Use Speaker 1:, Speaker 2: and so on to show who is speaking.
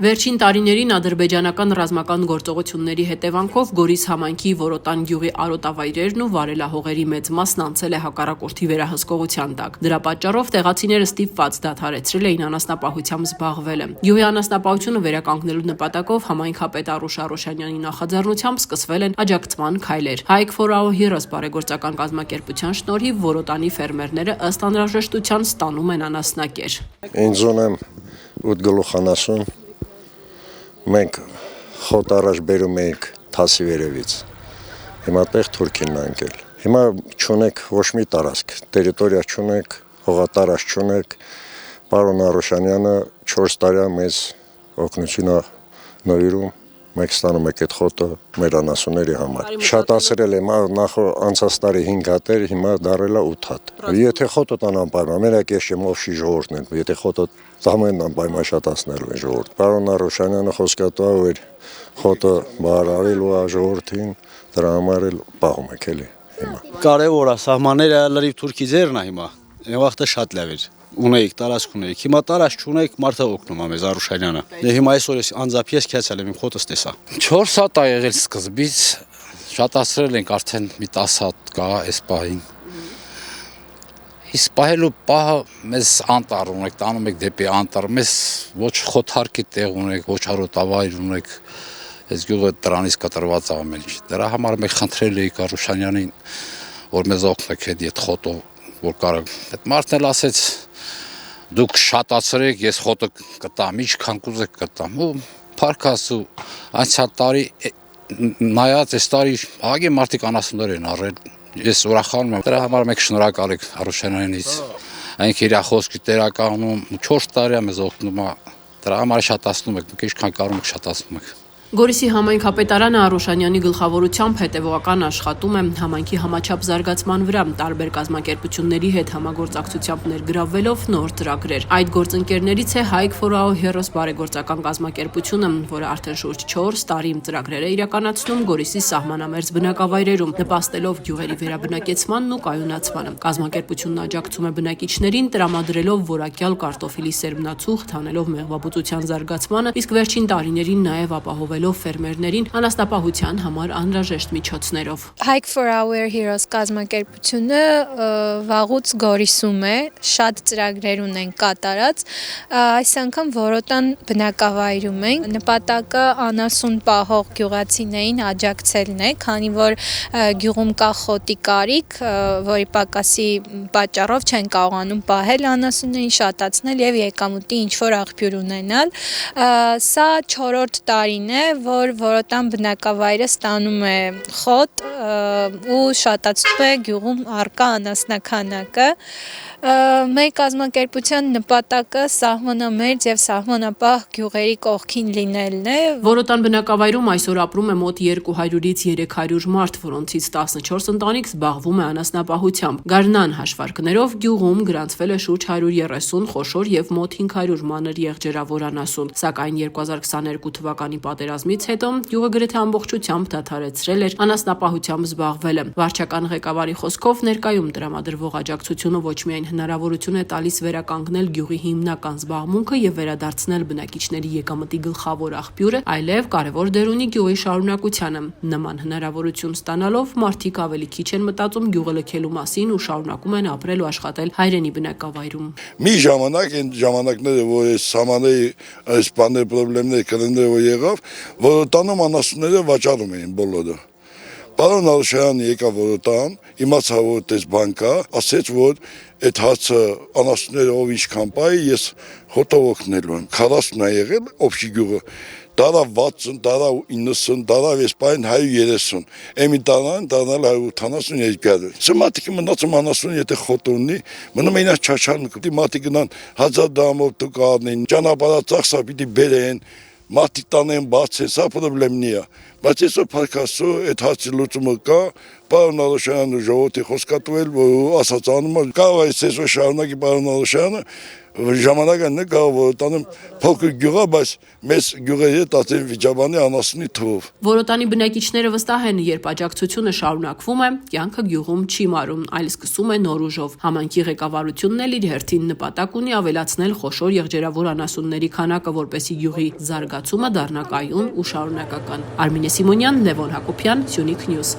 Speaker 1: Վերջին տարիներին ադրբեջանական ռազմական գործողությունների հետևանքով Գորիս համայնքի Որոտան գյուղի արոտավայրերն ու վարելահողերի մեծ մասն անցել է հակառակորդի վերահսկողության տակ։ Դրա պատճառով տեղացիները ստիպված դադարեցրել էին անասնապահությամբ զբաղվելը։ Գյուղի անասնապահությունը վերականգնելու նպատակով համայնքապետ Արուշ Արոշանյանի նախաձեռնությամբ սկսվել են աջակցման քայլեր։ Hike for Our Heroes բարեգործական կազմակերպության շնորհիվ Որոտանի ֆերմերները ըստ անհրաժեշտության ստանում են անասնակեր։
Speaker 2: Ինձ ունեմ 8 գլուխանասուն Մենք խոտ առաջ բերում էինք թասի վերևից, հիմա տեղ թուրքին նանկել, հիմա չունեք ոչ մի տարածք, տերիտորիա չունեք, հողատարածք չունեք, պարոն Արոշանյանը 4 տարի մեզ օգնություն է նվիրում, մենք ստանում ենք այդ խոտը մեր անասունների համար, շատացրել է, նախ անցած տարի 5 հատ էր, հիմա դարել է 8 հատ, եթե խոտը տանան պայման, մենակ ես չեմ ով չի ժողովուրդն են, եթե խոտը Տամենն անպայման շատացնելու է ժողովուրդ։ Պարոն Արոշանյանը խոսքատու էր խոտը բարարել ու ժողովրդին դրա համար էլ պահում եք էլի հիմա։
Speaker 3: Կարևոր է սահմանները լրիվ Թուրքի ձեռն է հիմա։ Այն վաղտը շատ լավ էր։ Ունեիք տարածք ունեիք։ Հիմա տարածք չունեք, մարդը օգնում է մեզ Արուշանյանը։ Հիմա այսօր անձամբ ես քյացել եմ իմ խոտս տեսա։
Speaker 4: 4 հատ է եղել սկզբից, շատացրել ենք արդեն մի 10 հատ կա այս պահին։ Իսկ պահելու պահը մեզ անտառ ունեք, տանում եք դեպի անտառ, մեզ ոչ խոթարկի տեղ ունեք, ոչ արոտավայր ունեք, այս գյուղը դրանից կտրված է ամեն ինչ։ Դրա համար մենք խնդրել էինք Արուշանյանին, որ մեզ օգնեք այդ խոտով, որ կարող։ Այդ մարդն էլ ասեց, դուք շատացրեք, ես խոտը կտամ, ինչքան կուզեք կտամ։ Ու փառք Աստծո, անցյալ տարի նայած այս տարի ահագին մարդիկ անասուններ են առել։ Ես ուրախանում եմ, դրա համար մենք շնորհակալ ենք Արուշանյանից, այնք իր խոսքի տեղականում 4 տարի մեզ օգնում է, դրա համար շատացնում ենք, ինչքան կարող ենք շատացնում ենք։
Speaker 1: Գորիսի համայնքապետարանը Արոշանյանի գլխավորությամբ հետևողական աշխատում է համայնքի համաչափ զարգացման վրա, տարբեր կազմակերպությունների հետ համագործակցությամբ ներգրավվելով նոր ծրագրեր։ Այդ գործընկերներից է Hike for Our Heroes բարեգործական կազմակերպությունը, որը արդեն շուրջ 4 տարի ծրագրեր է իրականացնում Գորիսի սահմանամերձ բնակավայրերում, նպաստելով գյուղերի վերաբնակեցմանն ու կայունացմանը։ Կազմակերպությունն աջակցում է բնակիչներին, տրամադրելով որակյալ կարտոֆիլի սերմնացուղթ, հանելով մեղվաբուծության զարգացմանը, իսկ վերջին տարիներին նաև ապահովել ֆերմերներին անասնապահության համար անհրաժեշտ միջոցներով։
Speaker 5: Hike for Our Heroes կազմակերպությունը վաղուց Գորիսում է, շատ ծրագրեր ունեն կատարած, այս անգամ Որոտան բնակավայրում ենք, նպատակը անասուն պահող գյուղացիներին աջակցելն է, քանի որ գյուղում կա խոտի կարիք, որի պակասի պատճառով չեն կարողանում պահել անասուններին, շատացնել եւ եկամուտի ինչ-որ աղբյուր ունենալ։ Սա 4-րդ տարին է, որ Որոտան բնակավայրը ստանում է խոտ ու շատացնում է գյուղում առկա անասնաքանակը։ Մեր կազմակերպության նպատակը սահմանամերձ եւ սահմանապահ գյուղերի կողքին լինելն է։
Speaker 1: Որոտան բնակավայրում այսօր ապրում է մոտ 200-ից 300 մարդ, որոնցից 14 ընտանիք զբաղվում է անասնապահությամբ։ Գարնան հաշվարկներով գյուղում գրանցվել է շուրջ 130 խոշոր եւ մոտ 500 մանր եղջերավոր անասուն, սակայն 2022 թվականի պատերազմից հետո գյուղը գրեթե ամբողջությամբ դադարեցրել էր անասնապահությամբ զբաղվելը։ Վարչական ղեկավարի խոսքով ներկայում տրամադրվող աջակցությունը ոչ միայն հնարավորություն է տալիս վերականգնել գյուղի հիմնական զբաղմունքը եւ վերադարձնել բնակիչների եկամտի գլխավոր աղբյուրը, այլև կարևոր դեր ունի գյուղի շարունակությանը։ Նման հնարավորություն ստանալով մարդիկ ավելի քիչ են մտածում գյուղը լքելու մասին ու շարունակում են ապրել ու աշխատել հայրենի բնակավայրում։
Speaker 6: Մի ժամանակ այն ժամանակները, որ այս սահմանների այս բաներ խնդիրները կլիներ որ եղավ, Որոտանում անասունները վաճառում էին բոլորը։ Պարոն Արուշյանը եկավ Որոտան, իմացավ որ այս բան կա, ասեց որ այդ հացը անասունները ով ինչքան պահի, ես խոտով օգնելու եմ։ 40 է եղել օբշի գյուղը, դարավ 60, դարավ 90, դարավ այս պահին 130, էմի դառնալ 180-200։ Սմատիկը մնացում անասուն եթե խոտ ունի, մնում է ինա չաչան, մատի գնան 1000 դրամով դուք առնեն, ճանապարհը ծախսա պիտի բերեն, մատի տանեն բացեն, սա պրոբլեմն է։ Բայց այսօր փառքաստու այդ հացի լուծումը կա, պարոն Արուշյանը ժողովրդի խոսքատու էլ որ ասած անում է, կարող է այսօր շարունակի պարոն Արուշյանը ժամանակն է կարող Որոտանում փոքր գյուղա, բայց մեծ գյուղերի տատերի վիճաբանի անասունի թվով։
Speaker 1: Որոտանի բնակիչները վստահ են, երբ աջակցությունը շարունակվում է, կյանքը գյուղում չի մարում, այլ սկսում է նոր ուժով։ Համայնքի ղեկավարությունն էլ իր հերթին նպատակ ունի ավելացնել խոշոր եղջերավոր անասունների քանակը, որպեսզի գյուղի զարգացումը դառնա կայուն ու շարունակական։ Արմինե Սիմոնյան, Լևոն Հակոբյան, Սյունիք Նյուզ։